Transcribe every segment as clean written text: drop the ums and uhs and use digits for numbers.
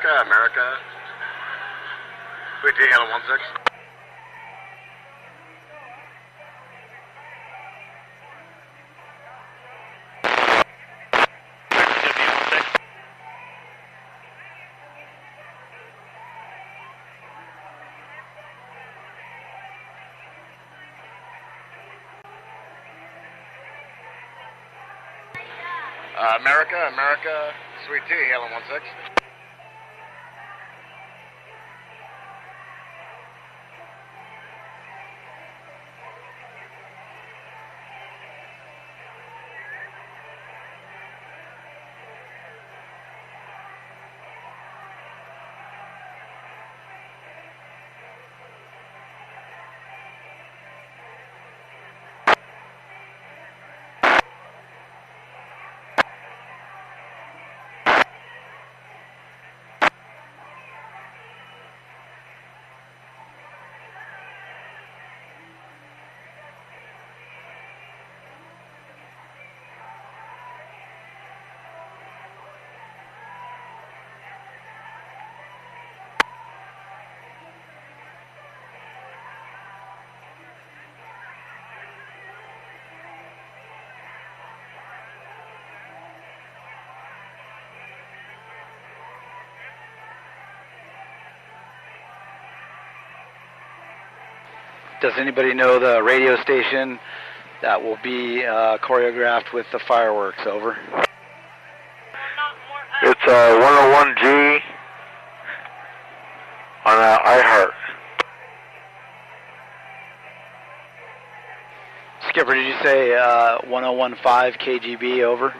America. Sweet Tea, Helen 16. America, Sweet Tea, Helen 16. Does anybody know the radio station that will be choreographed with the fireworks? Over. It's 101G on iHeart. Skipper, did you say 1015 KGB? Over.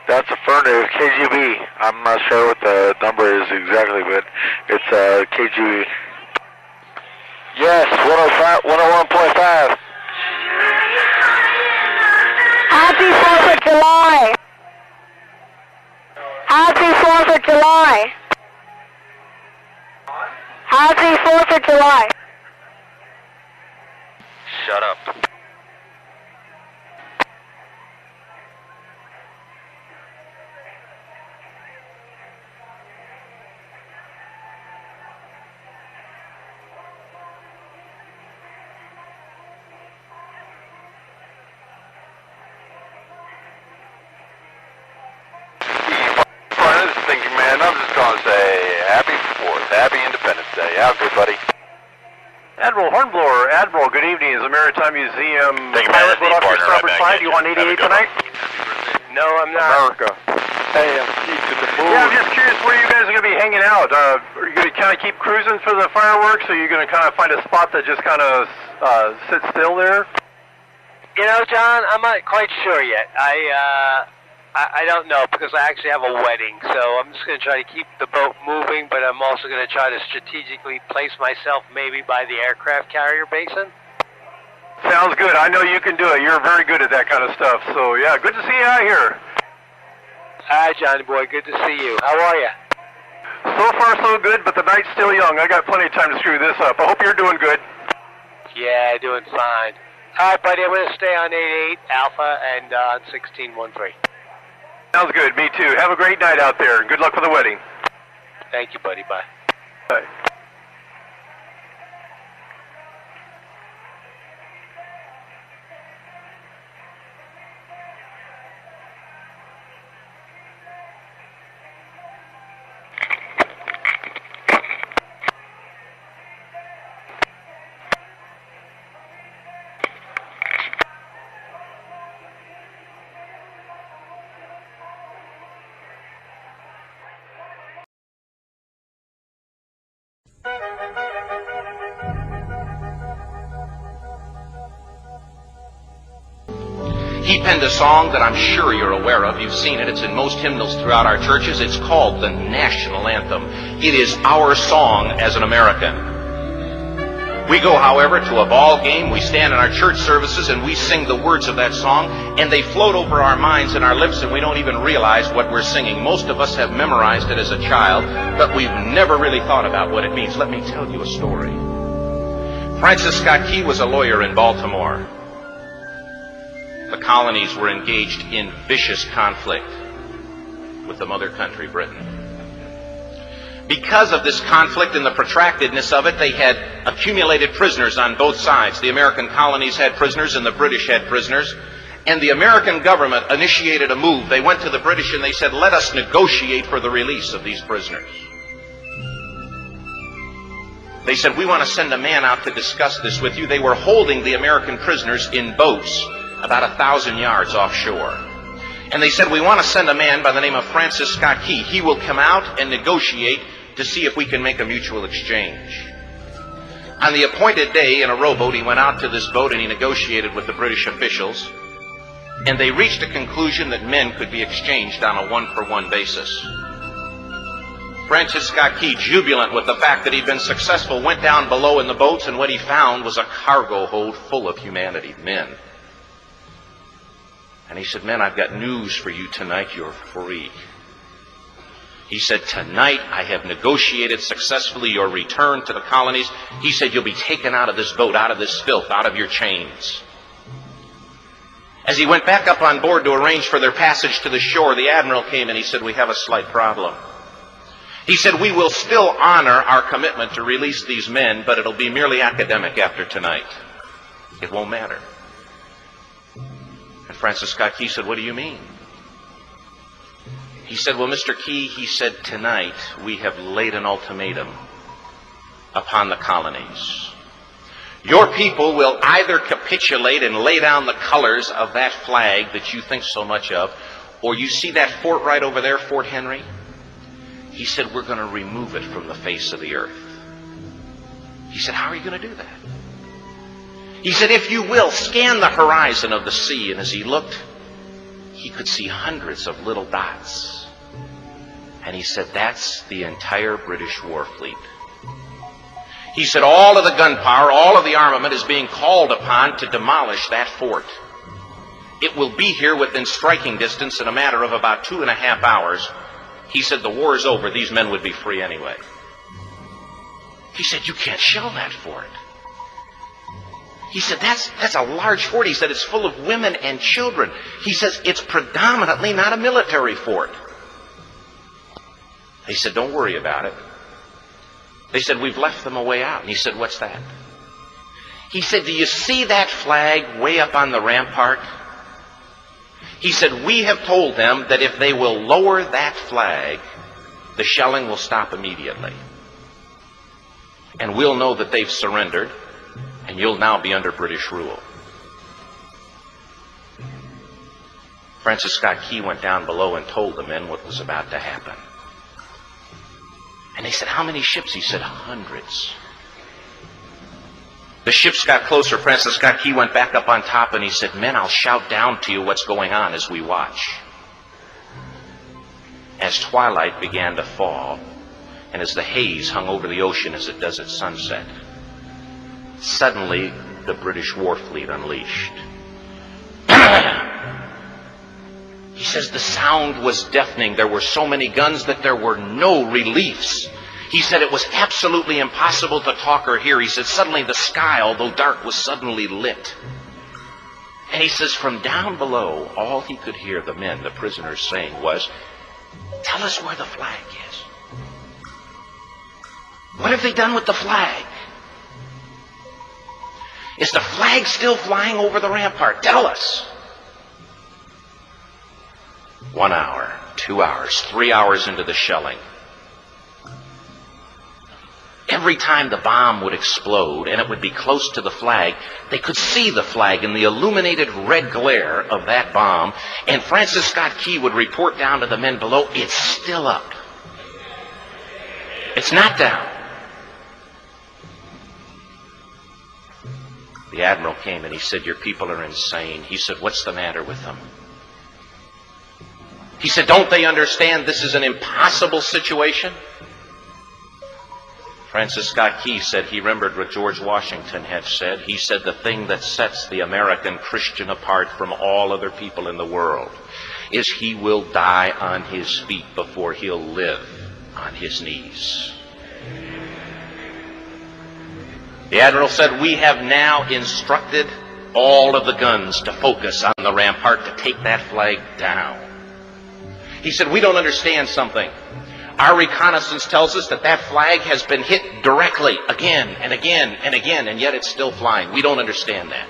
That's affirmative. KGB. I'm not sure what the number is exactly, but it's KGB. Yes, 101.5. Happy 4th of July. Happy 4th of July. Happy 4th of July. Shut up. And I'm just going to say Happy 4th, Happy Independence Day. How good, buddy? Admiral Hornblower, Admiral, good evening. Is the Maritime Museum pilot off your starboard side? You want 88 tonight? No, I'm not. America. Hey, I'm to the moon. Yeah, I'm just curious where you guys are going to be hanging out. Are you going to kind of keep cruising for the fireworks, or are you going to kind of find a spot that just kind of sits still there? You know, John, I'm not quite sure yet. I don't know, because I actually have a wedding, so I'm just going to try to keep the boat moving, but I'm also going to try to strategically place myself maybe by the aircraft carrier basin. Sounds good. I know you can do it. You're very good at that kind of stuff. So, yeah, good to see you out here. Hi, Johnny boy. Good to see you. How are you? So far, so good, but the night's still young. I got plenty of time to screw this up. I hope you're doing good. Yeah, doing fine. All right, buddy, I'm going to stay on 88 Alpha and on 1613. Sounds good. Me too. Have a great night out there. Good luck with the wedding. Thank you, buddy. Bye. Bye. He penned a song that I'm sure you're aware of. You've seen it. It's in most hymnals throughout our churches. It's called the National Anthem. It is our song as an American. We go, however, to a ball game. We stand in our church services and we sing the words of that song, and they float over our minds and our lips, and we don't even realize what we're singing. Most of us have memorized it as a child, but we've never really thought about what it means. Let me tell you a story. Francis Scott Key was a lawyer in Baltimore. The colonies were engaged in vicious conflict. with the mother country, Britain. Because of this conflict and the protractedness of it, they had accumulated prisoners on both sides. The American colonies had prisoners and the British had prisoners. And the American government initiated a move. They went to the British and they said, let us negotiate for the release of these prisoners. They said, we want to send a man out to discuss this with you. They were holding the American prisoners in boats about 1,000 yards offshore. And they said, we want to send a man by the name of Francis Scott Key. He will come out and negotiate to see if we can make a mutual exchange. On the appointed day, in a rowboat, he went out to this boat and he negotiated with the British officials. And they reached a conclusion that men could be exchanged on a one-for-one basis. Francis Scott Key, jubilant with the fact that he'd been successful, went down below in the boats, and what he found was a cargo hold full of humanity, men. And he said, men, I've got news for you tonight. You're free. He said, tonight I have negotiated successfully your return to the colonies. He said, you'll be taken out of this boat, out of this filth, out of your chains. As he went back up on board to arrange for their passage to the shore, the admiral came and he said, we have a slight problem. He said, we will still honor our commitment to release these men, but it'll be merely academic after tonight. It won't matter. And Francis Scott Key said, what do you mean? He said, well, Mr. Key, he said, tonight we have laid an ultimatum upon the colonies. Your people will either capitulate and lay down the colors of that flag that you think so much of, or you see that fort right over there, Fort Henry? He said, we're going to remove it from the face of the earth. He said, how are you going to do that? He said, if you will, scan the horizon of the sea. And as he looked, he could see hundreds of little dots. And he said, that's the entire British war fleet. He said, all of the gunpowder, all of the armament is being called upon to demolish that fort. It will be here within striking distance in a matter of about 2.5 hours. He said, the war is over. These men would be free anyway. He said, you can't shell that fort. He said, that's a large fort. He said, it's full of women and children. He says, it's predominantly not a military fort. They said, don't worry about it. They said, we've left them a way out. And he said, what's that? He said, do you see that flag way up on the rampart? He said, we have told them that if they will lower that flag, the shelling will stop immediately. And we'll know that they've surrendered, and you'll now be under British rule. Francis Scott Key went down below and told the men what was about to happen. And they said, how many ships? He said, hundreds. The ships got closer. Francis Scott Key went back up on top and he said, men, I'll shout down to you what's going on as we watch. As twilight began to fall, and as the haze hung over the ocean as it does at sunset, suddenly the British war fleet unleashed. He says the sound was deafening. There were so many guns that there were no reliefs. He said it was absolutely impossible to talk or hear. He said suddenly the sky, although dark, was suddenly lit. And he says from down below, all he could hear the men, the prisoners, saying was, tell us where the flag is. What have they done with the flag? Is the flag still flying over the rampart? Tell us. 1 hour, 2 hours, 3 hours into the shelling. Every time the bomb would explode and it would be close to the flag, they could see the flag in the illuminated red glare of that bomb. And Francis Scott Key would report down to the men below, it's still up. It's not down. The admiral came and he said, your people are insane. He said, what's the matter with them? He said, don't they understand this is an impossible situation? Francis Scott Key said he remembered what George Washington had said. He said the thing that sets the American Christian apart from all other people in the world is he will die on his feet before he'll live on his knees. The admiral said, we have now instructed all of the guns to focus on the rampart to take that flag down. He said, we don't understand something. Our reconnaissance tells us that that flag has been hit directly again and again and again, and yet it's still flying. We don't understand that.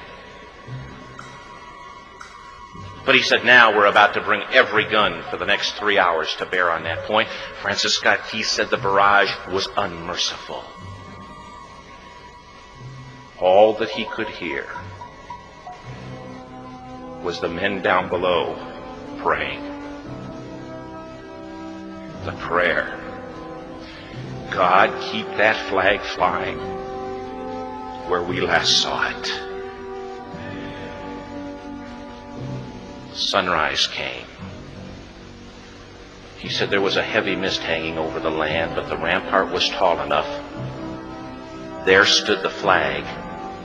But he said, now we're about to bring every gun for the next 3 hours to bear on that point. Francis Scott Key said the barrage was unmerciful. All that he could hear was the men down below praying. The prayer, God, keep that flag flying where we last saw it. Sunrise came. He said there was a heavy mist hanging over the land, but the rampart was tall enough. There stood the flag,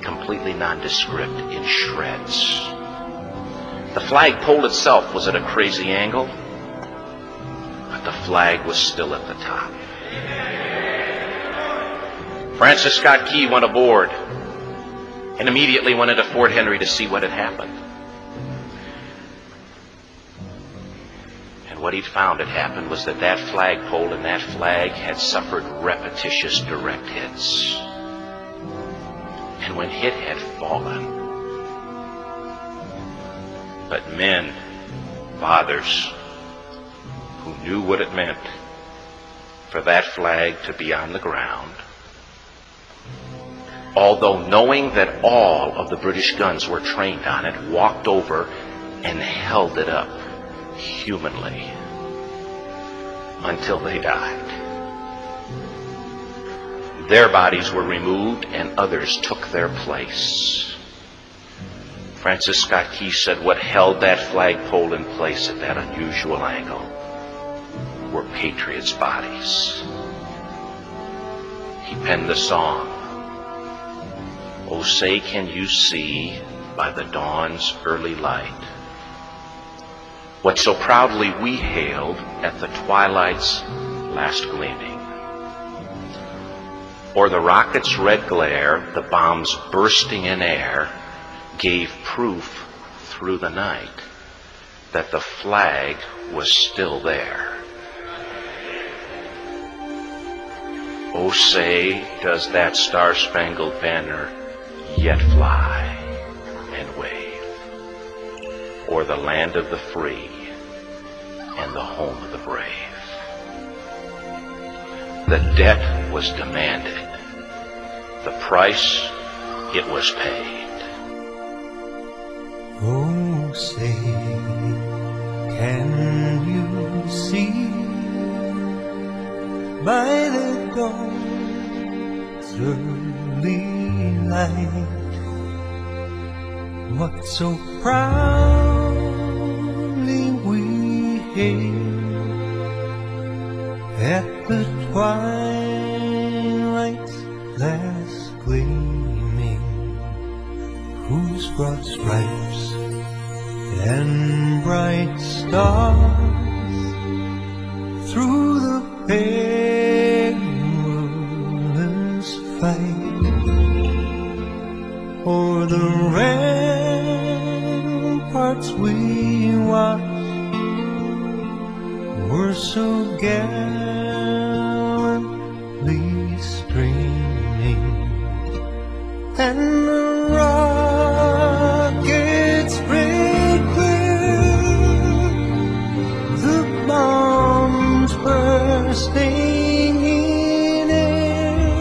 completely nondescript, in shreds. The flagpole itself was at a crazy angle, but the flag was still at the top. Francis Scott Key went aboard and immediately went into Fort Henry to see what had happened. And what he'd found had happened was that that flagpole and that flag had suffered repetitious direct hits. And when it had fallen, but men, fathers, who knew what it meant for that flag to be on the ground, although knowing that all of the British guns were trained on it, walked over and held it up humanly until they died. Their bodies were removed and others took their place. Francis Scott Key said what held that flagpole in place at that unusual angle were patriots' bodies. He penned the song, "Oh, say can you see by the dawn's early light what so proudly we hailed at the twilight's last gleaming? Or the rocket's red glare, the bombs bursting in air, gave proof through the night that the flag was still there. Oh, say, does that star-spangled banner yet fly and wave o'er the land of the free and the home of the brave?" The debt was demanded. The price, it was paid. Oh, say, can you see by the dawn's early light what so proudly we hailed at the twilight's last gleaming, whose broad stripes and bright stars through the perilous fight o'er the ramparts we watched were so gallantly streaming, and the rockets break through, the bombs bursting in air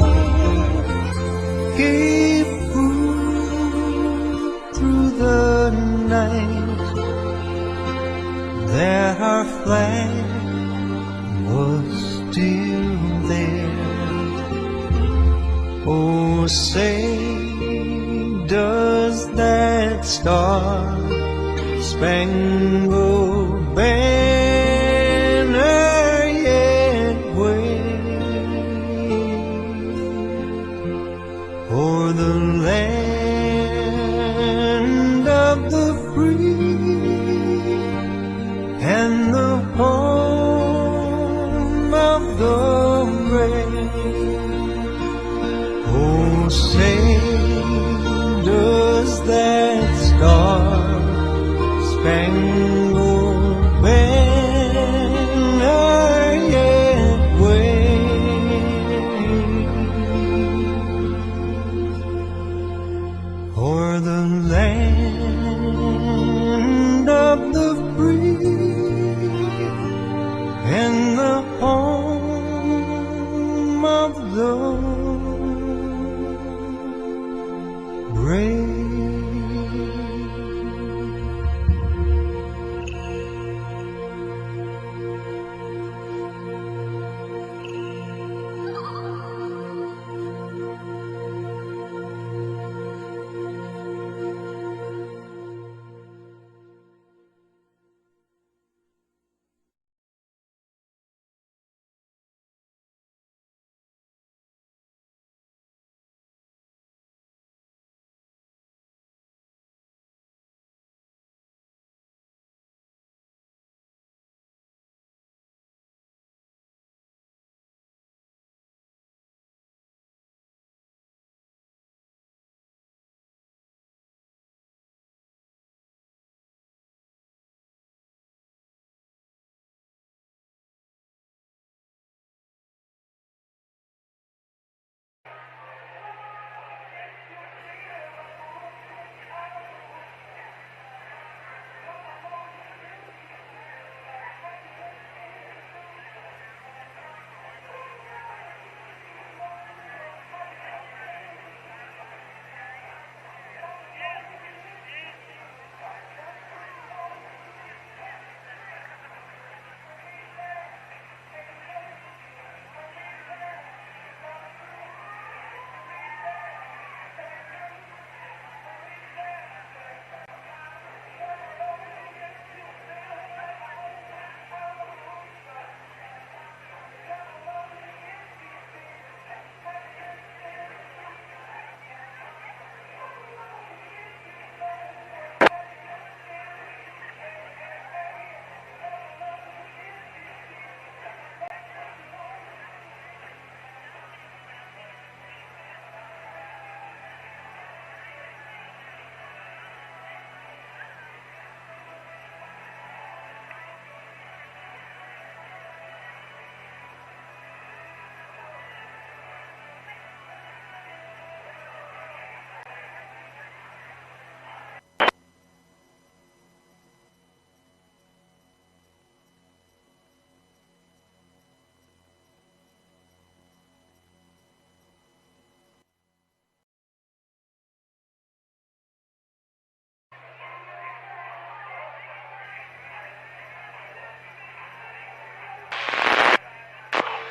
gave proof through the night that our flag was still there. Oh, say, does that star-spangled banner yet wave o'er the land of the free and the home of the brave? Oh, say, does that star-spangled banner break.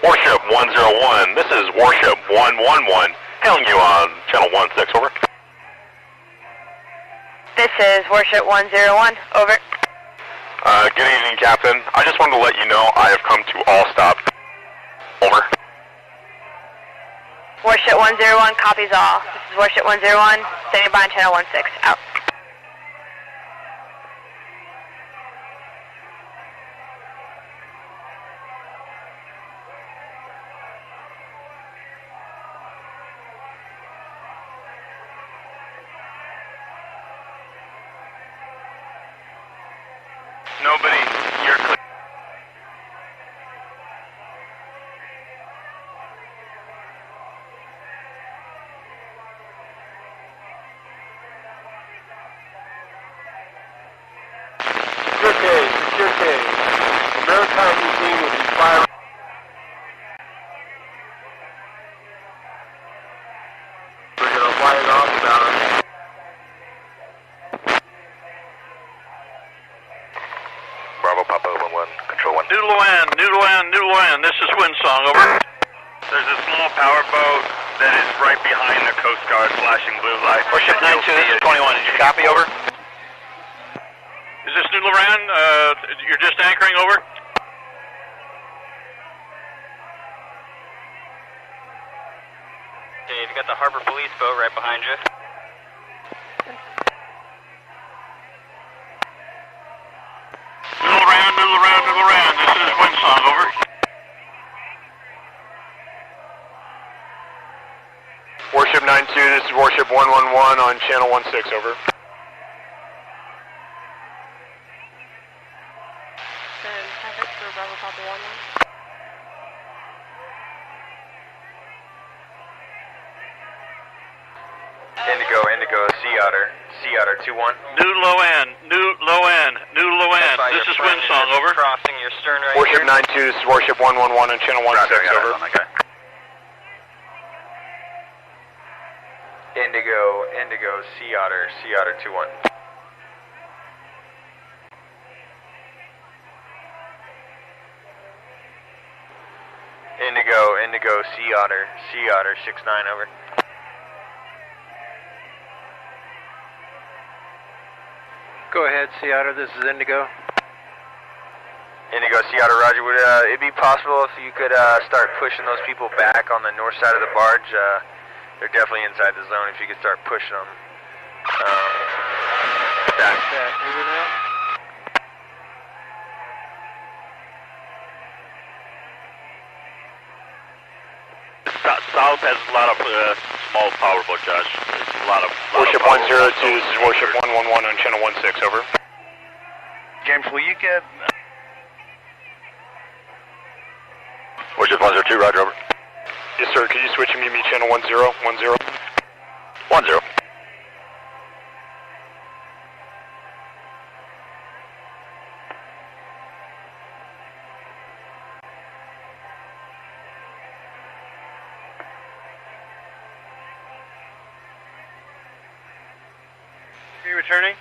Warship 101, this is Warship 111, hailing you on channel 16, over. This is Warship 101, over. Good evening, Captain. I just wanted to let you know I have come to all stop. Over. Warship 101 copies all. This is Warship 101, standing by on channel 16, out. Nobody, you're clear. Secure cage. The Maritime Museum will be firing. We're going to light it off about. Bravo, Papa 11, Control 1. Noodle N, this is Windsong, over. There's a small power boat that is right behind the Coast Guard flashing blue light. Warship 92, this is 21, did you copy, over? Is this Noodle Ran? You're just anchoring, over? Okay, you've got the Harbor Police boat right behind you. Noodle Ran, this is Windsong, over. Warship 92, this is Warship 111 on channel 16, over. Traffic for Bravo Papa 11. Indigo, Sea Otter 2-1. Noodle N, this is Windsong, over. Crossing your stern right Warship here. 92, this is Warship 111 on channel 16, over. Indigo, Sea Otter 2-1. Indigo, Sea Otter 6-9, over. Go ahead, Sea Otter. This is Indigo. Indigo, Sea Otter, roger. Would it be possible if you could start pushing those people back on the north side of the barge? They're definitely inside the zone. If you could start pushing them. Back. Over now. South has a lot of small powerboat, Josh. There's a lot of Warship 102, this is Warship 111 on channel 16, over. James, will you get... Warship 102, roger, over. Yes, sir, could you switch and meet me channel 10, 10? 10. Are you returning?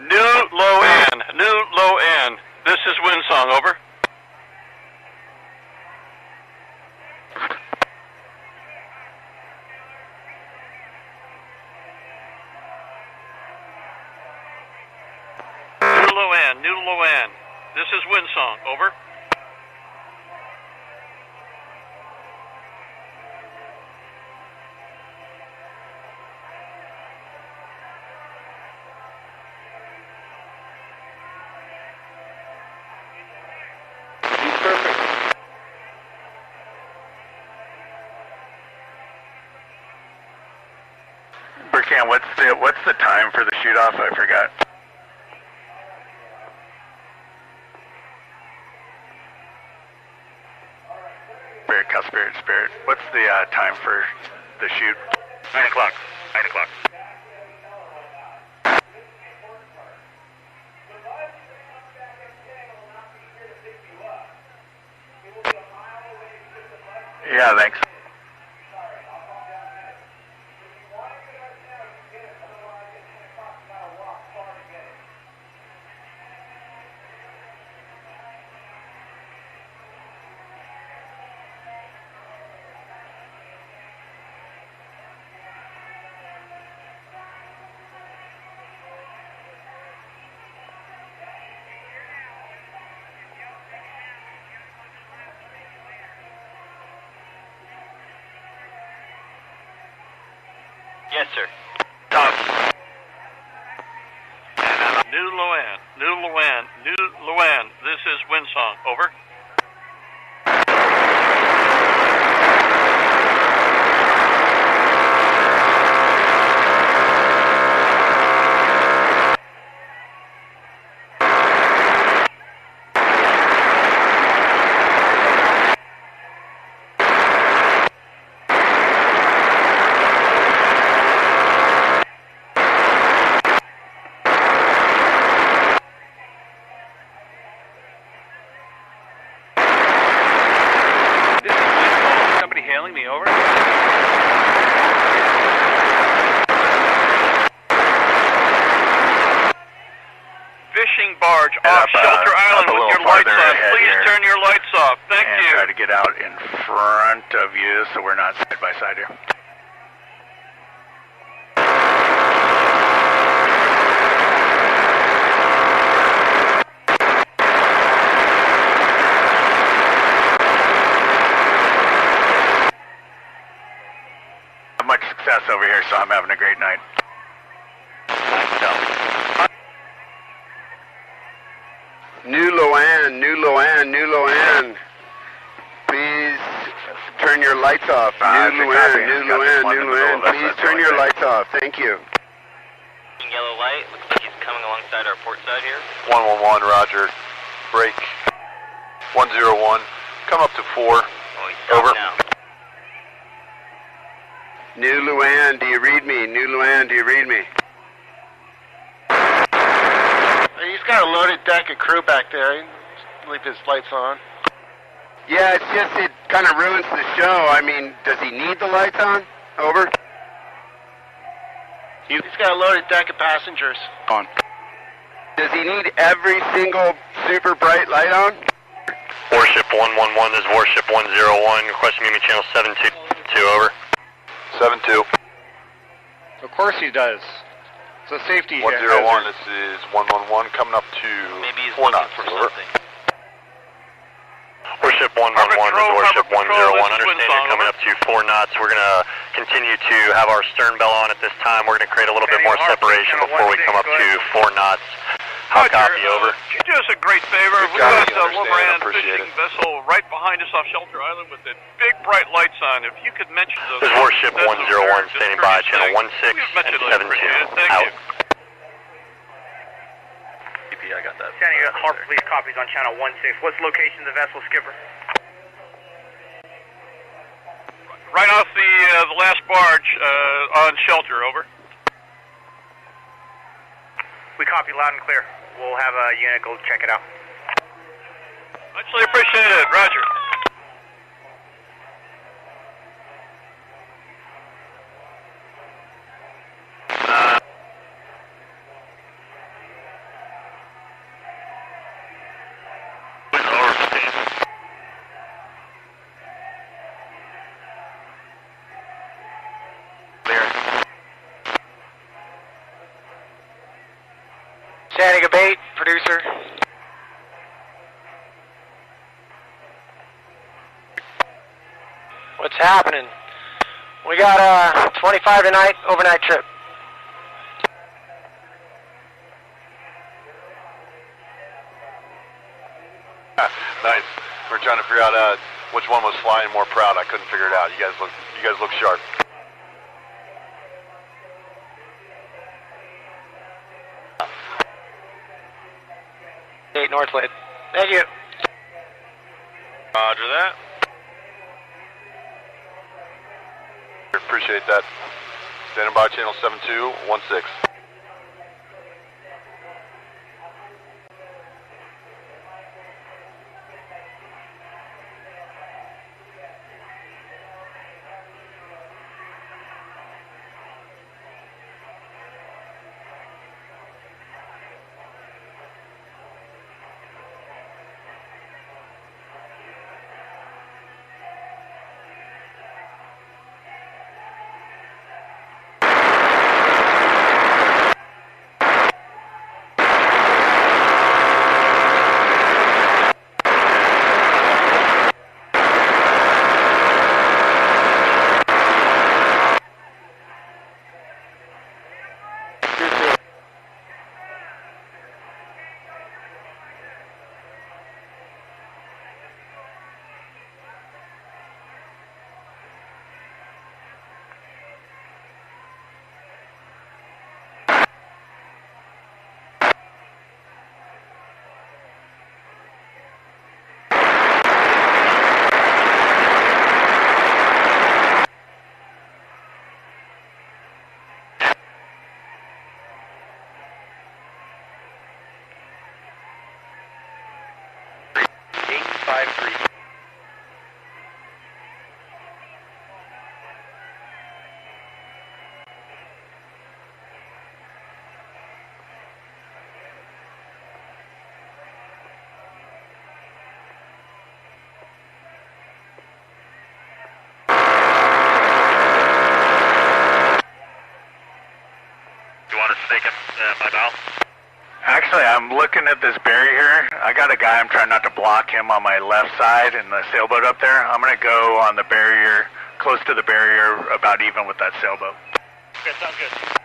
New low end. This is Windsong, over. New low end. This is Windsong, over. Burkham, what's the time for the shoot-off? I forgot. Spirit. What's the time for the shoot? 9 o'clock. 9 o'clock. Yeah, thanks. Yes, sir. New low end. This is Windsong, over. Me over. Fishing barge off Shelter Island with your lights on. Please turn your lights off. Thank you. Try to get out in front of you so we're not side by side here. Much success over here, so I'm having a great night. New low end. Please turn your lights off. New low end. Please turn your lights off. Thank you. Yellow light, looks like he's coming alongside our port side here. 111, roger. Break. 101. Come up to 4. Oh, he's stopped over. now. New Luan, do you read me? New Luan, do you read me? He's got a loaded deck of crew back there. Leave his lights on. Yeah, it's just it kind of ruins the show. I mean, does he need the lights on? Over. He's got a loaded deck of passengers. On. Does he need every single super bright light on? Warship 111, this is Warship 101, requesting Mimi channel 722, over. 72. Of course he does. It's a safety 101, this is 111, coming up to Maybe he's 4 looking knots, for over. something. Warship 111, this is Warship 101, understand you're coming up to 4 knots. We're going to continue to have our stern bell on at this time. We're going to create a little bit more separation before we come up to 4 knots. How copy, over? Could you do us a great favor? We've got a Wolverine fishing vessel right behind us off Shelter Island with the big bright lights on. If you could mention those. This is Warship 101, standing by, channel 16 and 72, out. I got that. Standing at Harbor Police copies on channel 16. What's the location of the vessel, Skipper? Right off the last barge on Shelter, over. We copy loud and clear. We'll have a unit go check it out. Muchly appreciated. Roger. Standing a bait, producer. What's happening? We got 25 tonight, overnight trip. Nice. We're trying to figure out which one was flying more proud. I couldn't figure it out. You guys look sharp. North Lake. Thank you. Roger that. Appreciate that. Standing by, channel 7216. Actually, I'm looking at this barrier. I got a guy, I'm trying not to block him on my left side in the sailboat up there. I'm going to go on the barrier, close to the barrier, about even with that sailboat. Okay, sounds good.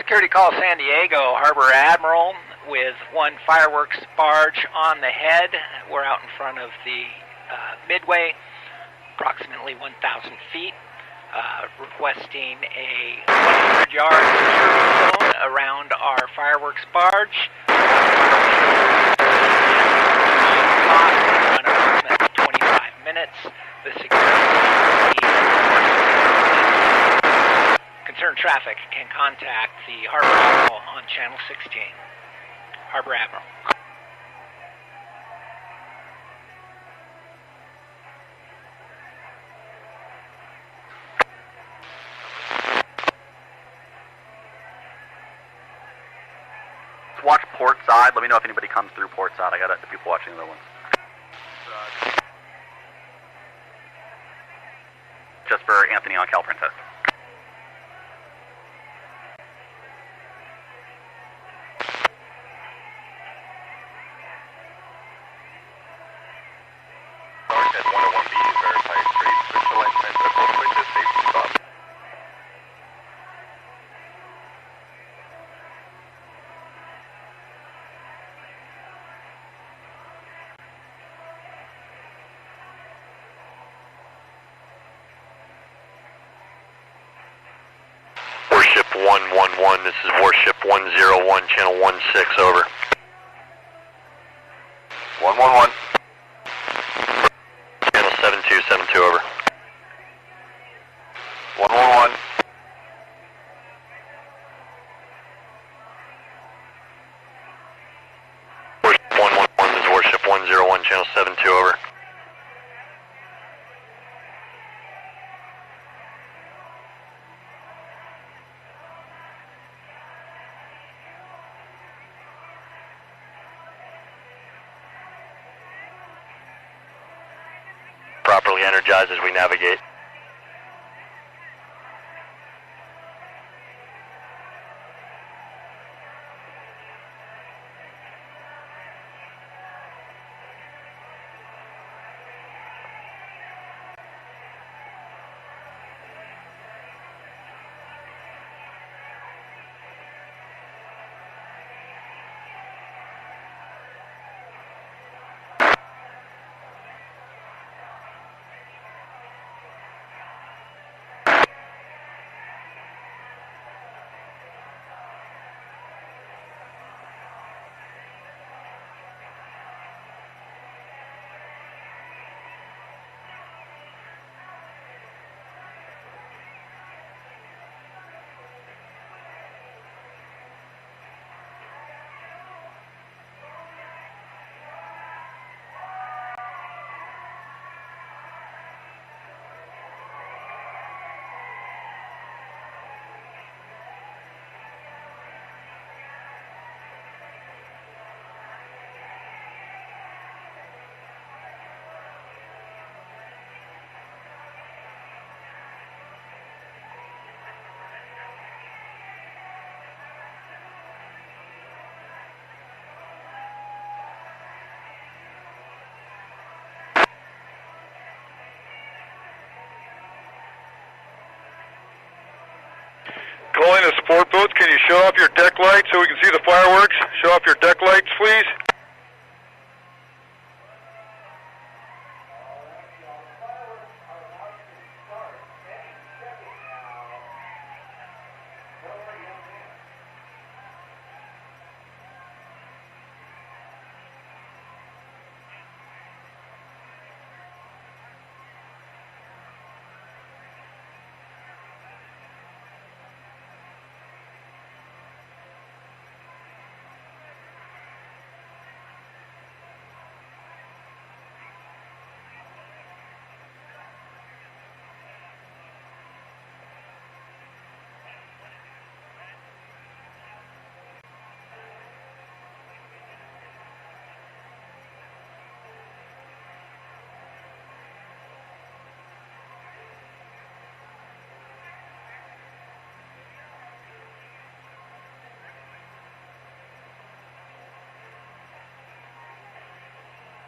Security call San Diego, Harbor Admiral with one fireworks barge on the head. We're out in front of the Midway, approximately 1,000 feet, requesting a 100-yard security zone around our fireworks barge. Run approximately 25 minutes. The security concerned traffic can contact the Harbor Admiral on Channel 16. Harbor Admiral. Watch port side. Let me know if anybody comes through port side. I got the people watching the other ones. Just for Anthony on Cal Princess. Warship 111, this is Warship 101, channel 16, over. 111. Channel 7272, over. 111. Warship 111, this is Warship 101, channel 72, over. Properly energized as we navigate. Calling the support boats, can you show off your deck lights so we can see the fireworks? Show off your deck lights, please.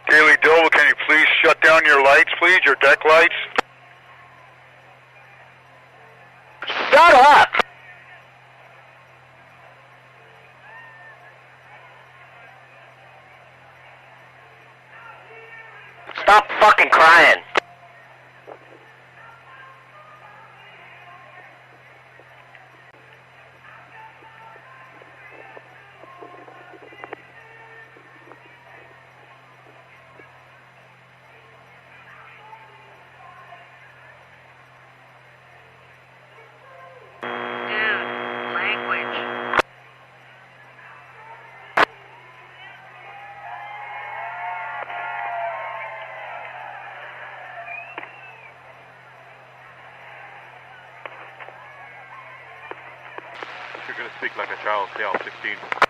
Daily Doble, can you please shut down your lights, please, your deck lights? Shut up! Stop fucking crying. You're going to speak like a child. Stay off 16.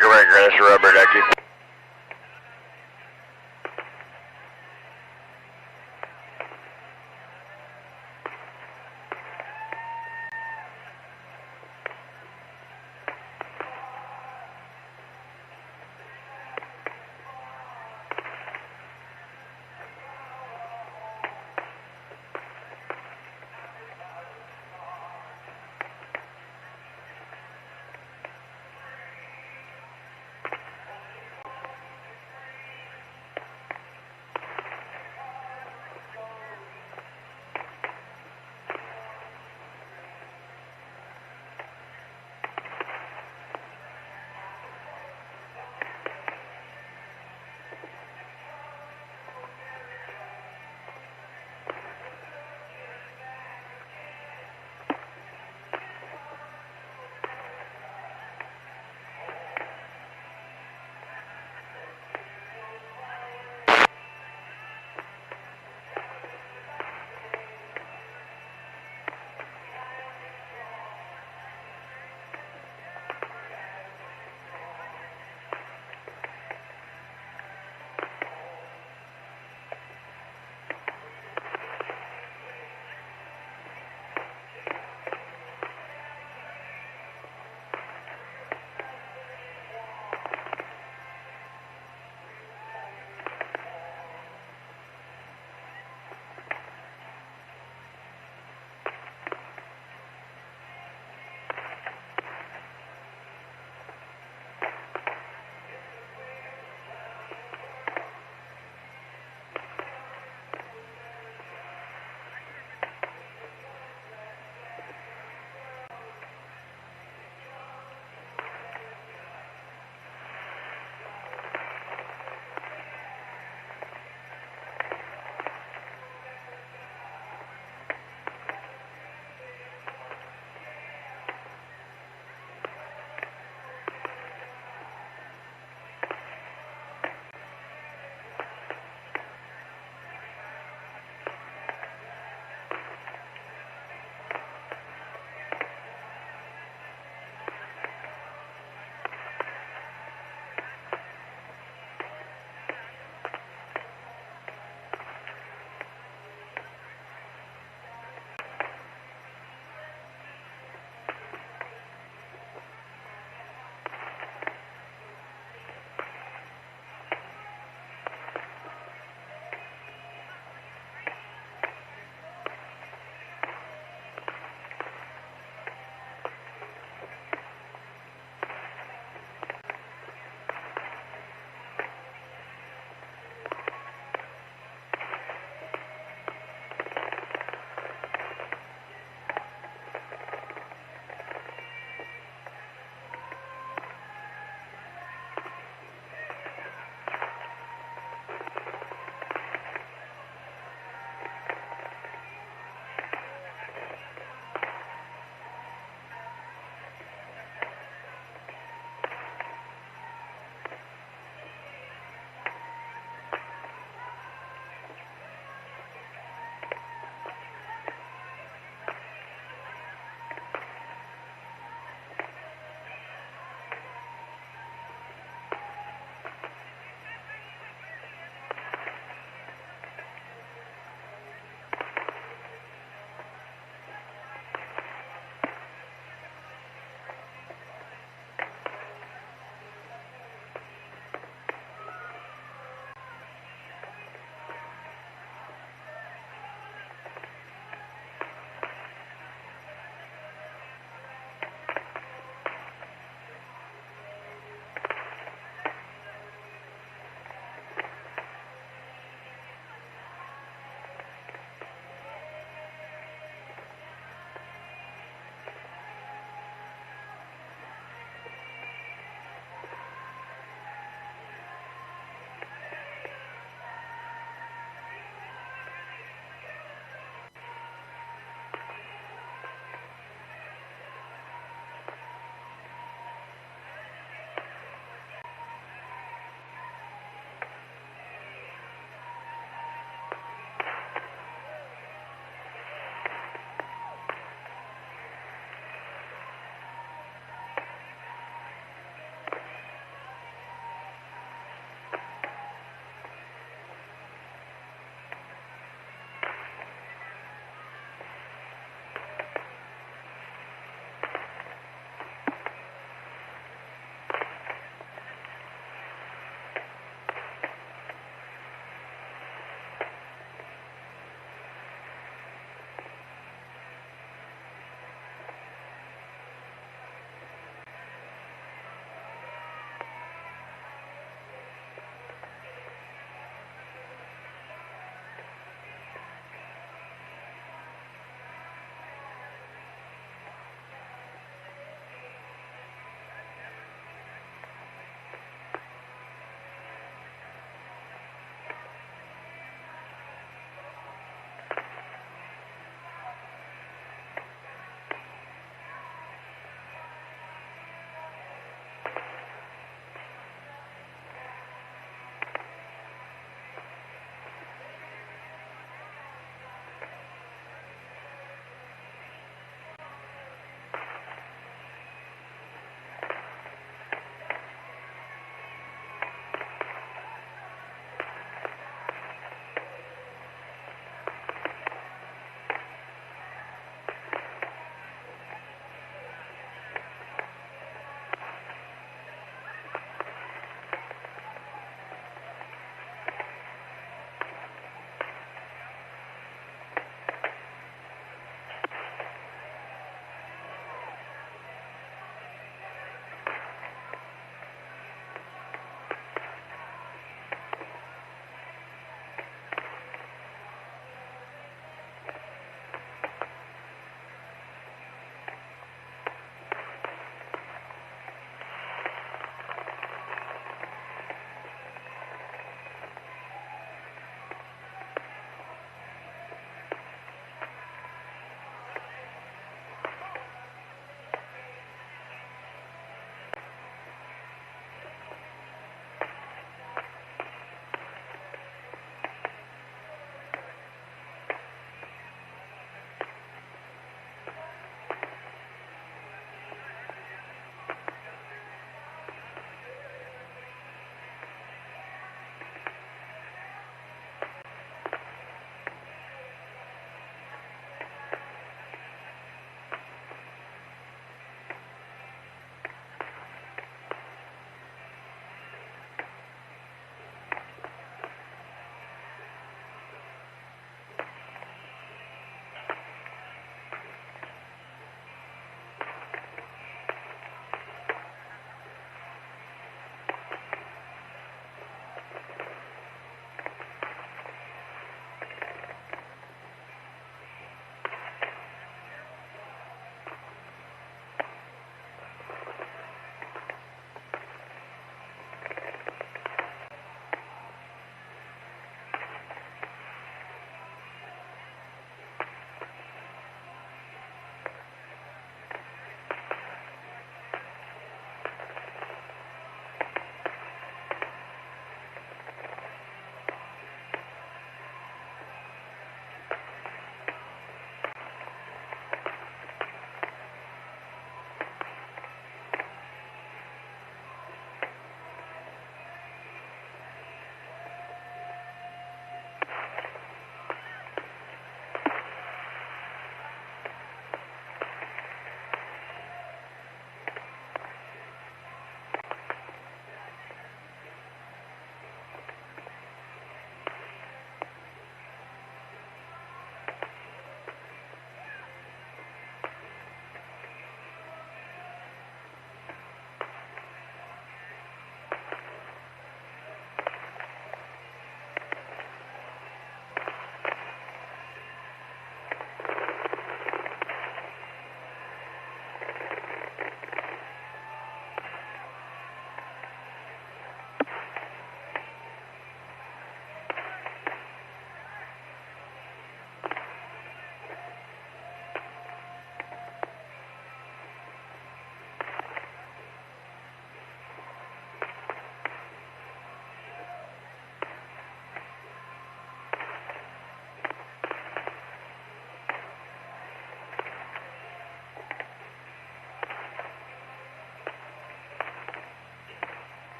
Breaker, that's your rubber ducky.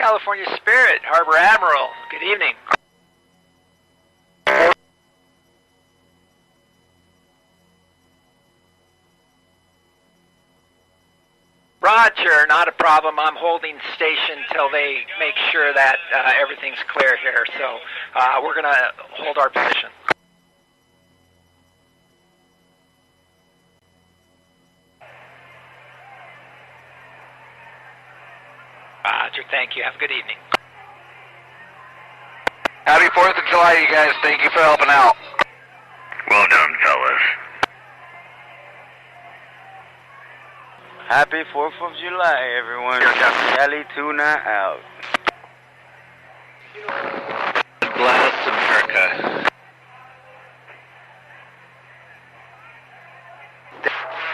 California Spirit, Harbor Admiral. Good evening. Roger, not a problem. I'm holding station till they make sure that everything's clear here. So we're going to hold our position. Roger, thank you. Have a good evening. Happy 4th of July, you guys. Thank you for helping out. Well done, fellas. Happy 4th of July, everyone. Cali Tuna out. Bless America.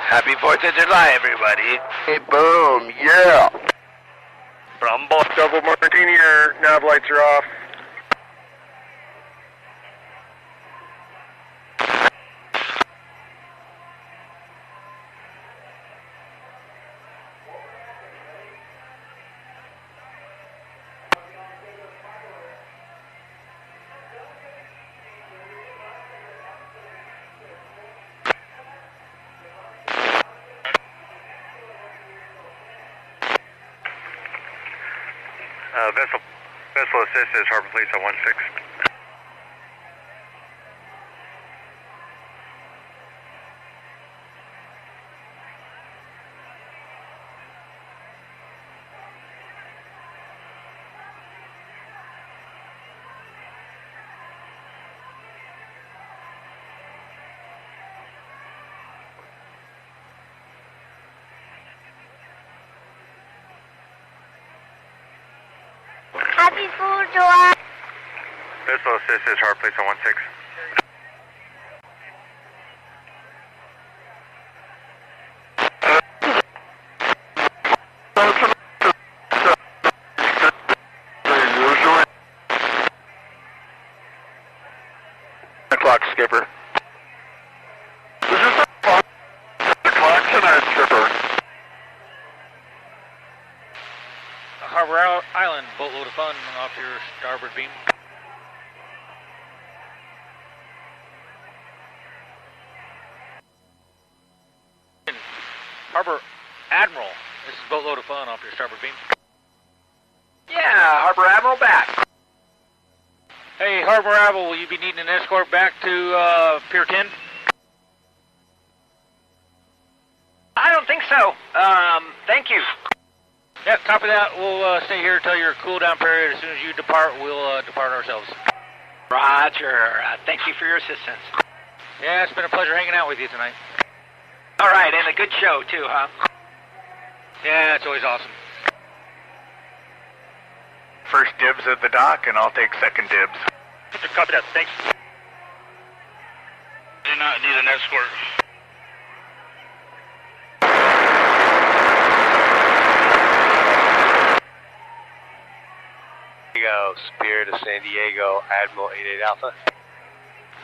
Happy 4th of July, everybody. Hey, boom, yeah. From both double martini, your nav lights are off. Vessel assist is Harbor Police on 16. Happy 4th of July. Vessel assist is Harbor Police on 16. O'clock, skipper. Is this a collection or a stripper? Harbor Island, boatload of fun off your starboard beam. Harbor Admiral, this is boatload of fun off your starboard beam. Yeah, Harbor Admiral back. Hey, Harbor Admiral, will you be needing an escort back to Pier 10? I don't think so. Thank you. Yep, copy that. We'll stay here until your cool down period. As soon as you depart, we'll depart ourselves. Roger. Thank you for your assistance. Yeah, it's been a pleasure hanging out with you tonight. All right, and a good show too, huh? Yeah, it's always awesome. First dibs at the dock, and I'll take second dibs. Copy that. Thanks. Do not need an escort. Spirit of San Diego, Admiral 88 Alpha.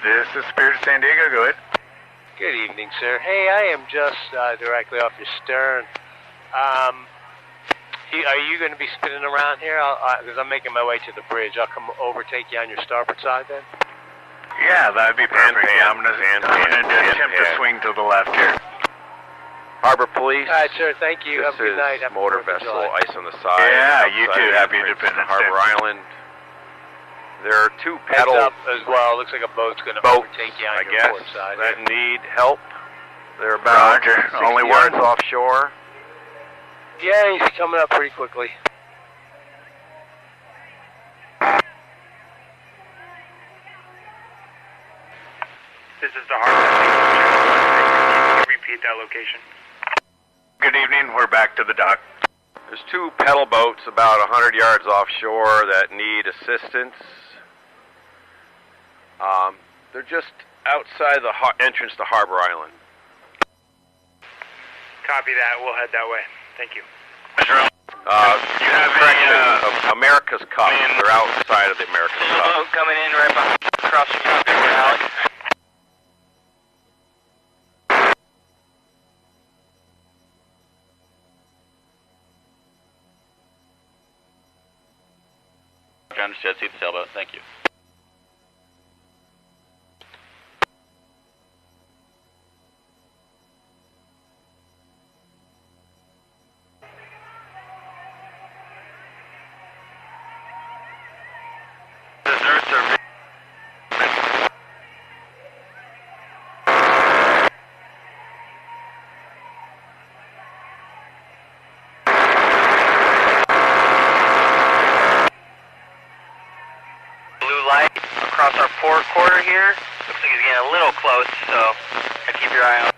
This is Spirit of San Diego. Go ahead. Good evening, sir. Hey, I am just directly off your stern. Are you going to be spinning around here? Because I'm making my way to the bridge. I'll come overtake you on your starboard side then? Yeah, that'd be perfect. I'm going to attempt to swing to the left here. Harbor Police. All right, sir. Thank you. This Have a good night. is motor vessel, ice on the side. Yeah, you too. Happy Independence Day. Harbor Island. There are two Heads pedals. up as well. Looks like a boat's going to overtake you on your port side. That need help. They're about 60 only yards one offshore. Yeah, he's coming up pretty quickly. This is the harbor. Repeat that location. Good evening. We're back to the dock. There's two pedal boats about 100 yards offshore that need assistance. They're just outside the entrance to Harbor Island. Copy that. We'll head that way. Thank you. America's Cup. They're outside of the America's Cup. Boat coming in right behind, across from you, Big Alley. understood. See the sailboat. Thank you. Across our port quarter here. Looks like he's getting a little close, so gotta keep your eye out.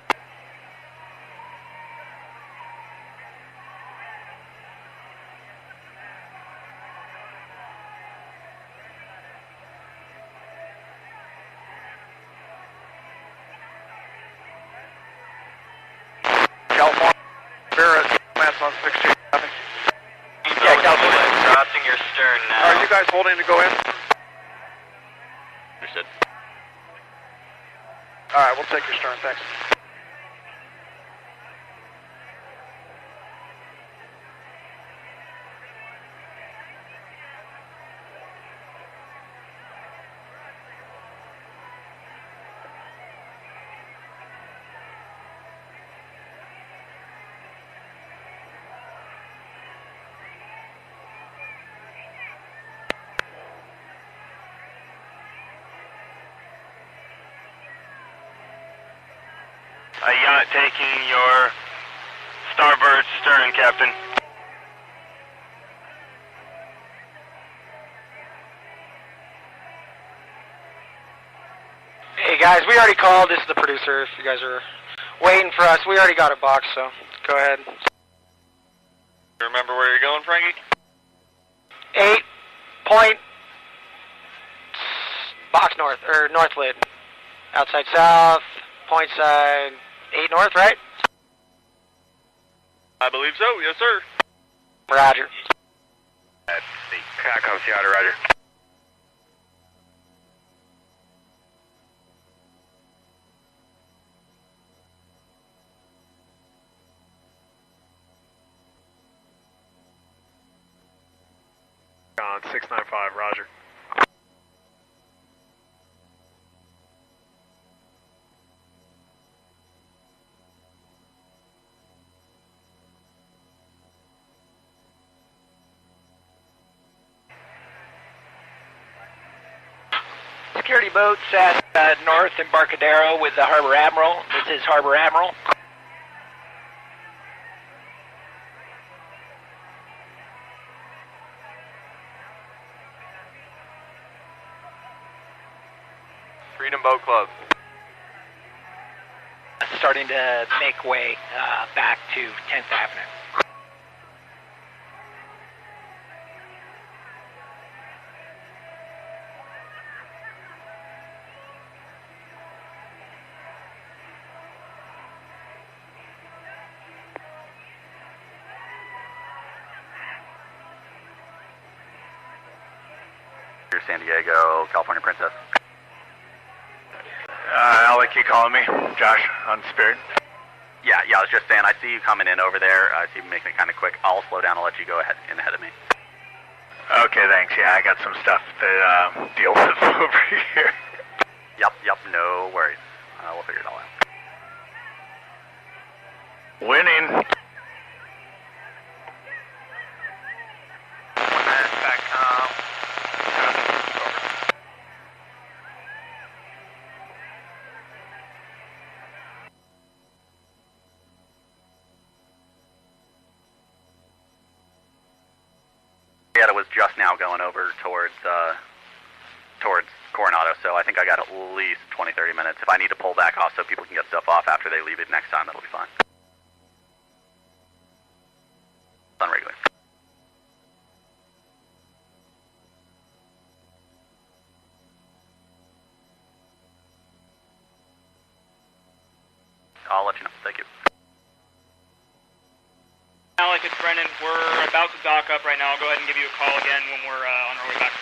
California, Barrett, Lance on 16. Yeah, California, crossing your stern now. Are you guys holding to go in? Understood. All right, we'll take your stern, thanks. A yacht taking your starboard stern, Captain. Hey guys, we already called. This is the producer. If you guys are waiting for us, we already got a box, so go ahead. Remember where you're going, Frankie? 8 point box north, or north lid. Outside south, point side 8 north, right? I believe so, yes sir. Roger. That's the Cacos Yacht, Roger. On 695, Roger. Security boats at North Embarcadero with the Harbor Admiral. This is Harbor Admiral. Freedom Boat Club. Starting to make way back to 10th Avenue. Here, San Diego, California Princess. Alec, you calling me? Josh, on Spirit? Yeah, I was just saying, I see you coming in over there. I see you making it kind of quick. I'll slow down. I'll let you go ahead of me. Okay, thanks. Yeah, I got some stuff to deal with over here. Yep, no worries. We'll figure it all out. Winning. Yeah, it was just now going over towards Coronado, so I think I got at least 20-30 minutes. If I need to pull back off so people can get stuff off after they leave it next time, that'll be fine. On regular. I'll let you know. Thank you. Alec, it's Brennan. We're about to dock up right now. I'll go ahead and give you a call again when we're on our way back.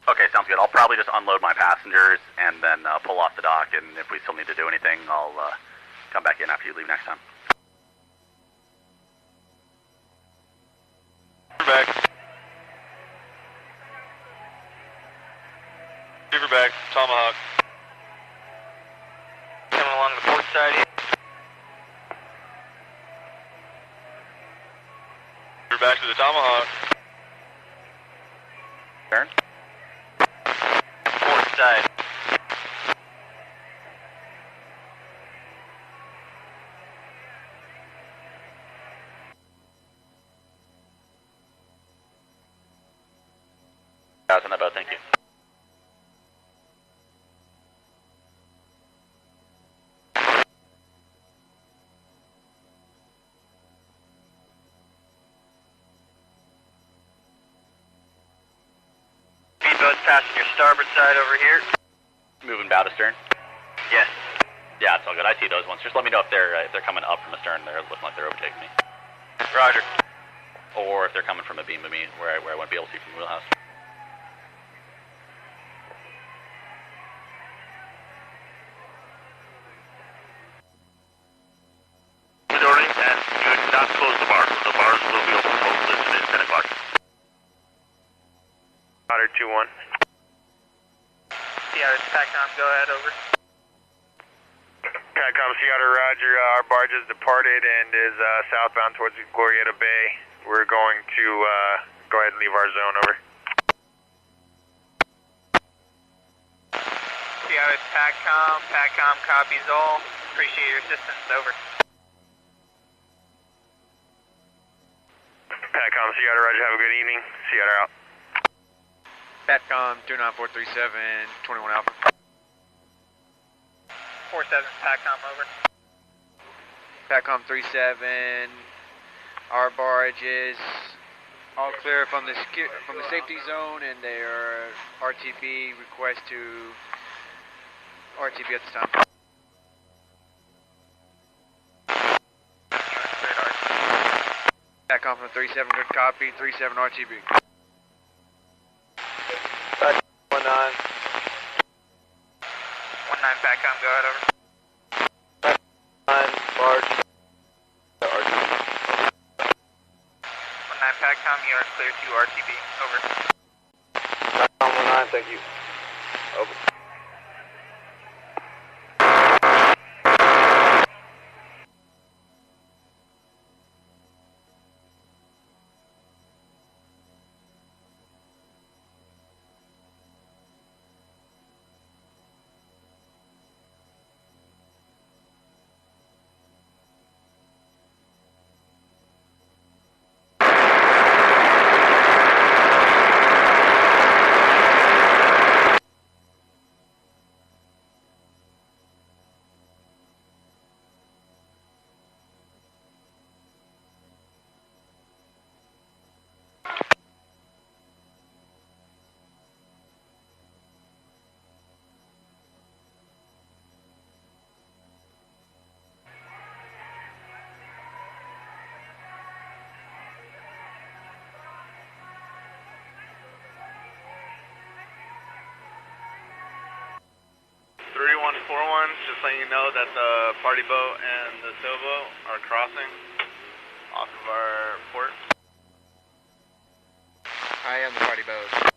Okay, sounds good. I'll probably just unload my passengers and then pull off the dock, and if we still need to do anything, I'll come back in after you leave next time. Back. back, Tomahawk. Coming along the port side here. You're back to the Tomahawk. Turn. Port side. On that boat, thank you. Speedboat's passing your starboard side over here. Moving bow to stern. Yes. Yeah, it's all good. I see those ones. Just let me know if they're coming up from the stern. They're looking like they're overtaking me. Roger. Or if they're coming from a beam of me where I won't be able to see from the wheelhouse. And do not close the bars. The bars will be open both this and 10 o'clock. Otter 2-1. Seattle, PACCOM, go ahead, over. PACCOM, Seattle, roger. Our barge has departed and is southbound towards Glorieta Bay. We're going to go ahead and leave our zone, over. Seattle, PACCOM. PACCOM copies all. Appreciate your assistance, over. PACCOM, Seattle, roger. Have a good evening. Seattle out. PACCOM 29437, 21 Alpha. 47, PACCOM, over. PACCOM 37, our barge is all clear from the safety zone, and their RTB request to RTB at this time. PACCOM from 37, good copy. 37 RTB. 19. 19, PACCOM, go ahead, over. 9, barge. 19, PACCOM, you are clear to RTB, over. 9, thank you. Over. Just letting you know that the party boat and the sailboat are crossing off of our port. I am the party boat.